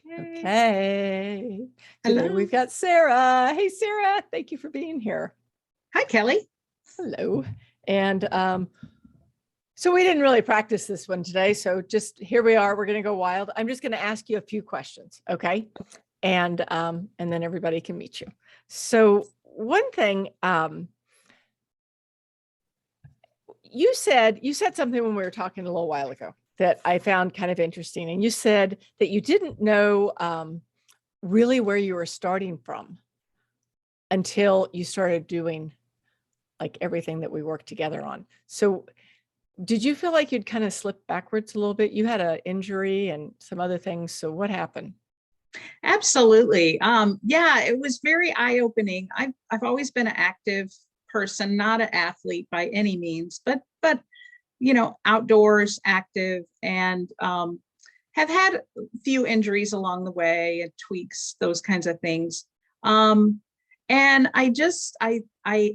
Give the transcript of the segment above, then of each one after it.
Yay. Okay. Today Hello. we've got Sarah. Hey, Sarah. Thank you for being here. Hi, Kelly. Hello. And so we didn't really practice this one today. So just here we are. We're going to go wild. I'm just going to ask you a few questions. Okay. And then everybody can meet you. So one thing, you said something when we were talking a little while ago that I found kind of interesting. And you said that you didn't know really where you were starting from until you started doing like everything that we worked together on. So did you feel like you'd kind of slipped backwards a little bit? You had an injury and some other things. So what happened? Absolutely. Yeah, it was very eye-opening. I've always been an active person, not an athlete by any means, but outdoors active, and have had a few injuries along the way and tweaks, those kinds of things. And I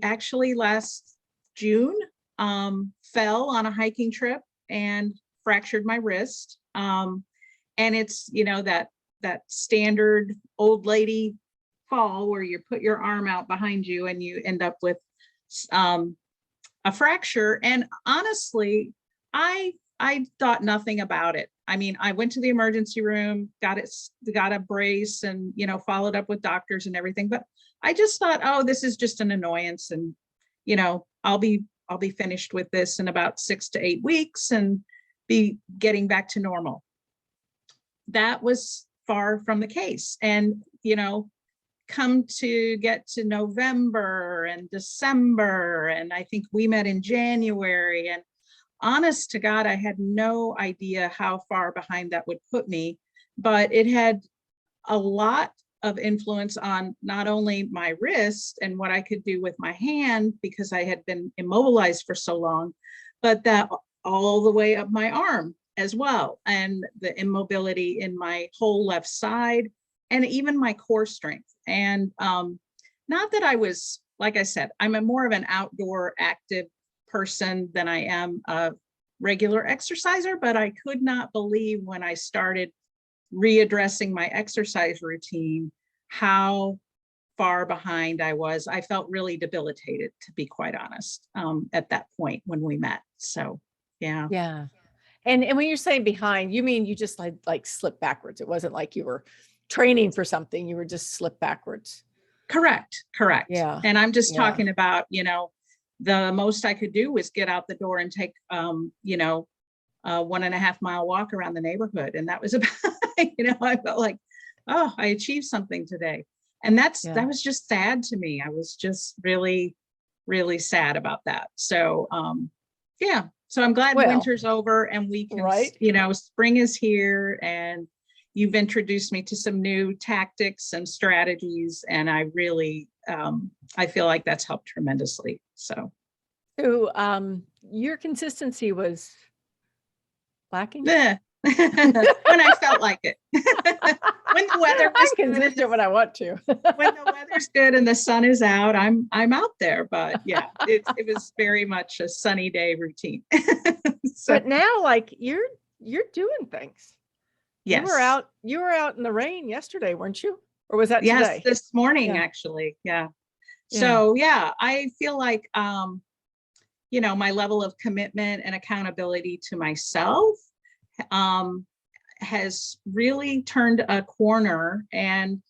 actually last June fell on a hiking trip and fractured my wrist. And it's, that standard old lady fall where you put your arm out behind you and you end up with a fracture. And honestly, I thought nothing about it. I mean, I went to the emergency room, got a brace, and followed up with doctors and everything. But I just thought, oh, this is just an annoyance, and I'll be finished with this in about 6 to 8 weeks and be getting back to normal. That was far from the case. And come to get to November and December, and I think we met in January, and honest to God, I had no idea how far behind that would put me, but it had a lot of influence on not only my wrist and what I could do with my hand because I had been immobilized for so long, but that all the way up my arm as well, and the immobility in my whole left side, and even my core strength. And not that I was, like I said, I'm more of an outdoor active person than I am a regular exerciser, but I could not believe when I started readdressing my exercise routine how far behind I was. I felt really debilitated, to be quite honest, at that point when we met. So, yeah. Yeah. And when you're saying behind, you mean you just like slipped backwards. It wasn't like you were training for something. You were just slipped backwards. Correct. Yeah. And I'm just Yeah. talking about, the most I could do was get out the door and take, a 1.5 mile walk around the neighborhood. And that was about, I felt like, oh, I achieved something today. And that was just sad to me. I was just really, really sad about that. So, yeah. So I'm glad winter's over and we can, spring is here, and you've introduced me to some new tactics and strategies. And I really, I feel like that's helped tremendously. So your consistency was lacking? when I felt like it. When the weather was I'm consistent when I want to. When the weather's good and the sun is out, I'm out there. But yeah, it was very much a sunny day routine. So, but now, like you're doing things. Yes. You were out in the rain yesterday, weren't you? Or was that yes, today? this morning, actually. Yeah. So yeah, I feel like my level of commitment and accountability to myself has really turned a corner. And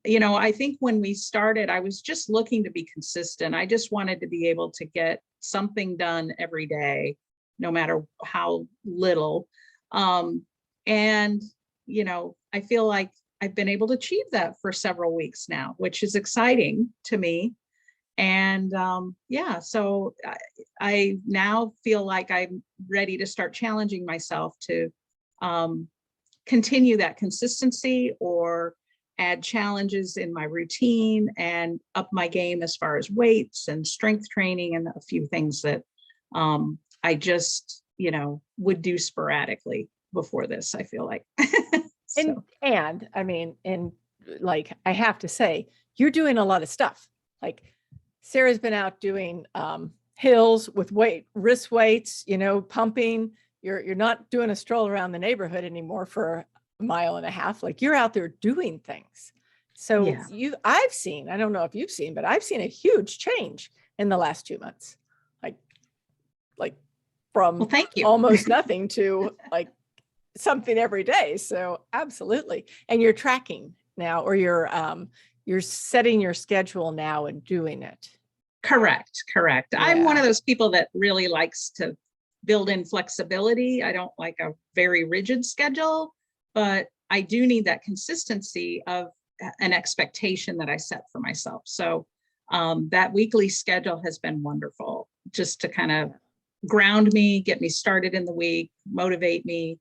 I think when we started, I was just looking to be consistent. I just wanted to be able to get something done every day, no matter how little. And I feel like I've been able to achieve that for several weeks now, which is exciting to me. And so I now feel like I'm ready to start challenging myself to continue that consistency or add challenges in my routine and up my game as far as weights and strength training and a few things that I just, would do sporadically before this, I feel like. So. And I mean, like, I have to say, you're doing a lot of stuff. Like Sarah's been out doing hills with wrist weights, pumping. You're not doing a stroll around the neighborhood anymore for mile and a half. Like you're out there doing things. So Yeah. I've seen, I don't know if you've seen, but I've seen a huge change in the last 2 months. Like Well, from thank you. almost nothing to like something every day. So absolutely. And you're tracking now, or you're setting your schedule now and doing it. Correct. I'm one Yeah. of those people that really likes to build in flexibility. I don't like a very rigid schedule, but I do need that consistency of an expectation that I set for myself. So that weekly schedule has been wonderful, just to kind of ground me, get me started in the week, motivate me,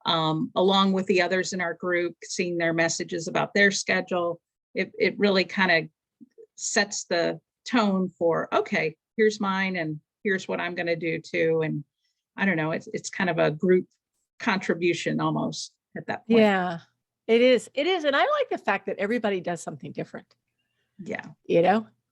along with the others in our group, seeing their messages about their schedule. It really kind of sets the tone for, okay, here's mine and here's what I'm going to do too. And I don't know, it's kind of a group contribution almost at that point. Yeah, it is. It is. And I like the fact that everybody does something different. Yeah,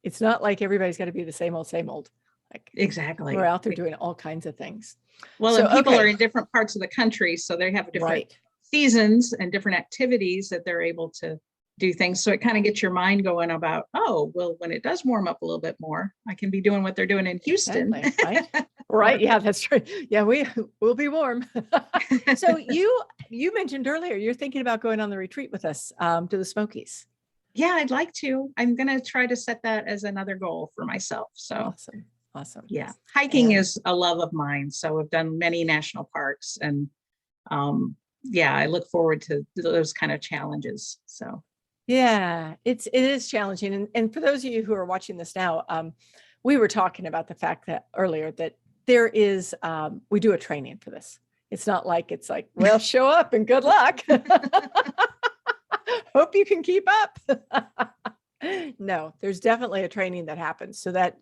It's not like everybody's got to be the same old. Like exactly. we're out there doing all kinds of things. Well, So, and people okay. are in different parts of the country, so they have different Right. seasons and different activities that they're able to do things. So it kind of gets your mind going about, oh, well, when it does warm up a little bit more, I can be doing what they're doing in Houston. Exactly, right? Right. Yeah, that's true. Yeah, we'll be warm. So you mentioned earlier you're thinking about going on the retreat with us to the Smokies. Yeah, I'd like to. I'm going to try to set that as another goal for myself. So Awesome. yeah, hiking And is a love of mine. So I've done many national parks, and yeah, I look forward to those kind of challenges. So yeah, it is challenging. And for those of you who are watching this now, we were talking about the fact that earlier that there is, we do a training for this. It's not like, it's like, well, show up and good luck. Hope you can keep up. No, there's definitely a training that happens. So that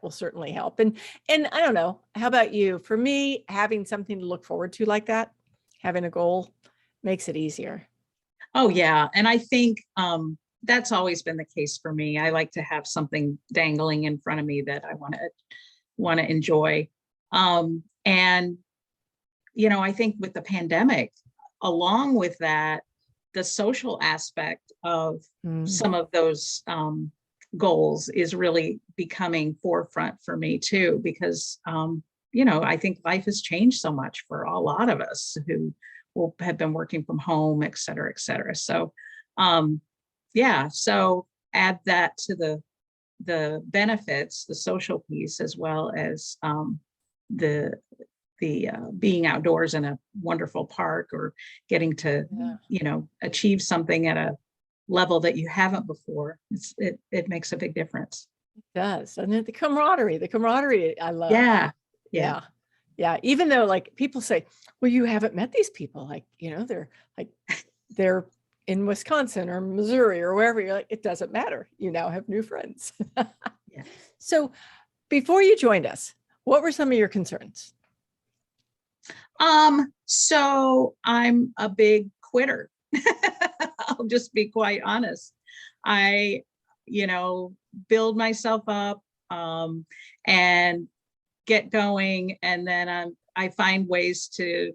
will certainly help. And I don't know, how about you? For me, having something to look forward to like that, having a goal makes it easier. oh yeah, and I think that's always been the case for me. I like to have something dangling in front of me that I want to enjoy. And I think with the pandemic, along with that, the social aspect of some of those goals is really becoming forefront for me too, because I think life has changed so much for a lot of us who have been working from home, et cetera, et cetera. So yeah, so add that to the benefits, the social piece, as well as the being outdoors in a wonderful park, or getting to achieve something at a level that you haven't before. It makes a big difference. It does. And then the camaraderie I love. Yeah. Even though like people say, well, you haven't met these people, like they're in Wisconsin or Missouri or wherever. You're like, it doesn't matter, you now have new friends. Yeah. So before you joined us, what were some of your concerns? So I'm a big quitter. I'll just be quite honest. I, build myself up and get going, and then I find ways to,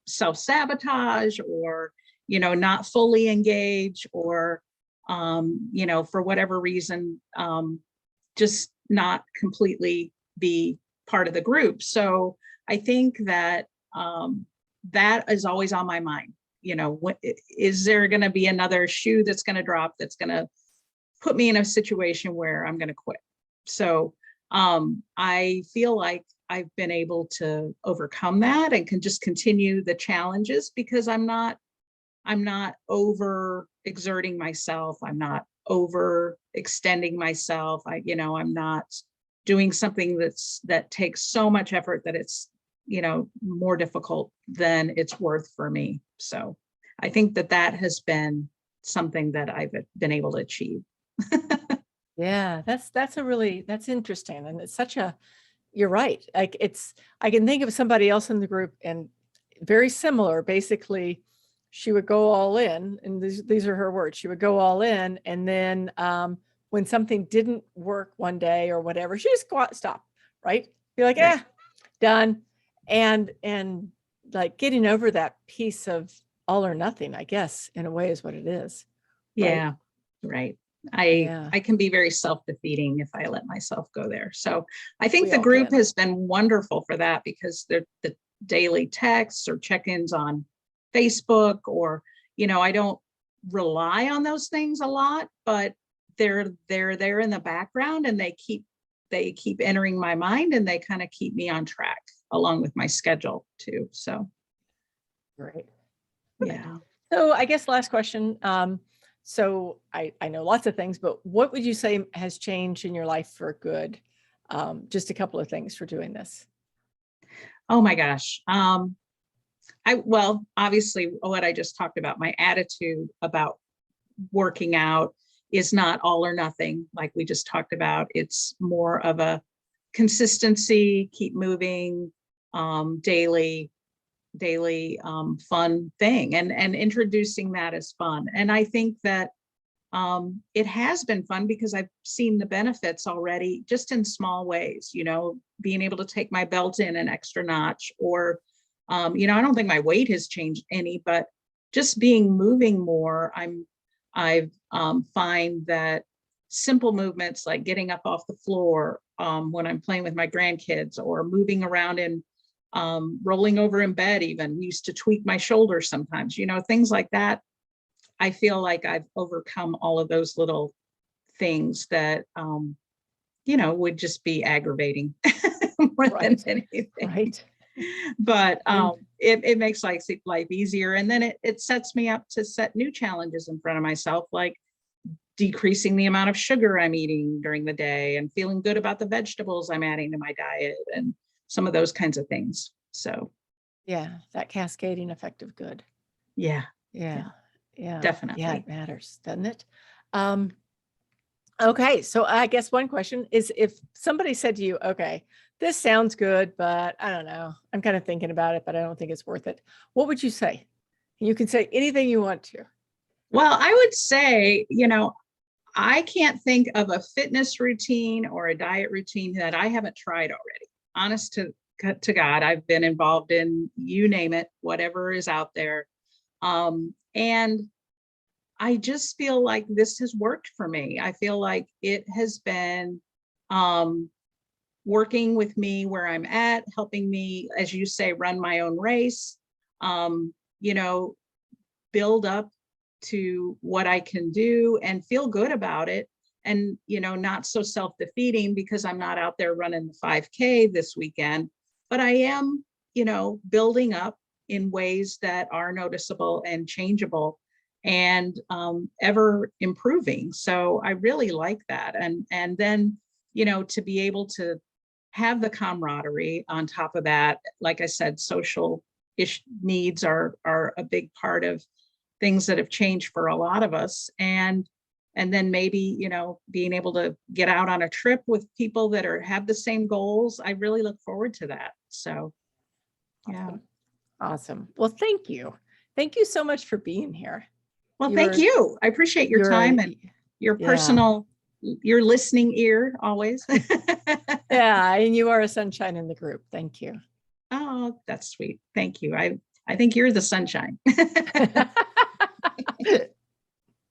self-sabotage, or, not fully engage, or, for whatever reason, just not completely be part of the group. So I think that that is always on my mind. Is there going to be another shoe that's going to drop, that's going to put me in a situation where I'm going to quit? So I feel like I've been able to overcome that and can just continue the challenges, because I'm not over exerting myself. I'm not over extending myself. I'm not doing something that takes so much effort that it's more difficult than it's worth for me. So I think that has been something that I've been able to achieve. Yeah, that's interesting. And it's you're right. Like I can think of somebody else in the group, and very similar. Basically, she would go all in, and these are her words. She would go all in, and then when something didn't work one day or whatever, she just stop, right? Be like, Right. done. And like getting over that piece of all or nothing, I guess, in a way is what it is. Right? Yeah, right. Yeah, I can be very self-defeating if I let myself go there. So I think we the all group can. has been wonderful for that, because the daily texts or check-ins on Facebook, or, I don't rely on those things a lot, but they're there in the background, and they keep entering my mind, and they kind of keep me on track along with my schedule too. So Right. Good. yeah. So I guess last question. So I know lots of things, but what would you say has changed in your life for good? Just a couple of things for doing this. Oh my gosh. Well, obviously what I just talked about, my attitude about working out is not all or nothing, like we just talked about. It's more of a consistency, keep moving, daily fun thing, and introducing that as fun. And I think that it has been fun because I've seen the benefits already, just in small ways, being able to take my belt in an extra notch, or I don't think my weight has changed any, but just being moving more. I've find that simple movements like getting up off the floor when I'm playing with my grandkids, or moving around and rolling over in bed, even used to tweak my shoulders sometimes, things like that. I feel like I've overcome all of those little things that, would just be aggravating more than Right. anything. Right. But And it makes life easier. And then it sets me up to set new challenges in front of myself, like decreasing the amount of sugar I'm eating during the day, and feeling good about the vegetables I'm adding to my diet, and some of those kinds of things. So yeah, that cascading effect of good. yeah, Yeah. Yeah. Yeah, definitely. it matters, doesn't it? Um, okay. So I guess one question is, if somebody said to you, okay, this sounds good, but I don't know, I'm kind of thinking about it, but I don't think it's worth it. What would you say? You can say anything you want to. Well, I would say, I can't think of a fitness routine or a diet routine that I haven't tried already. Honest to God, I've been involved in, you name it, whatever is out there. And I just feel like this has worked for me. I feel like it has been um, working with me where I'm at, helping me, as you say, run my own race, um, you know, build up to what I can do and feel good about it. And, not so self-defeating because I'm not out there running the 5K this weekend, but I am, building up in ways that are noticeable and changeable, and ever improving. So I really like that. And then, to be able to have the camaraderie on top of that, like I said, social needs are a big part of things that have changed for a lot of us. And then maybe, being able to get out on a trip with people that have the same goals. I really look forward to that. So yeah. Awesome. Awesome. Well, thank you. Thank you so much for being here. Well, thank You're, you. I appreciate your time and your yeah. your listening ear always. Yeah. And you are a sunshine in the group. Thank you. Oh, that's sweet. Thank you. I think you're the sunshine.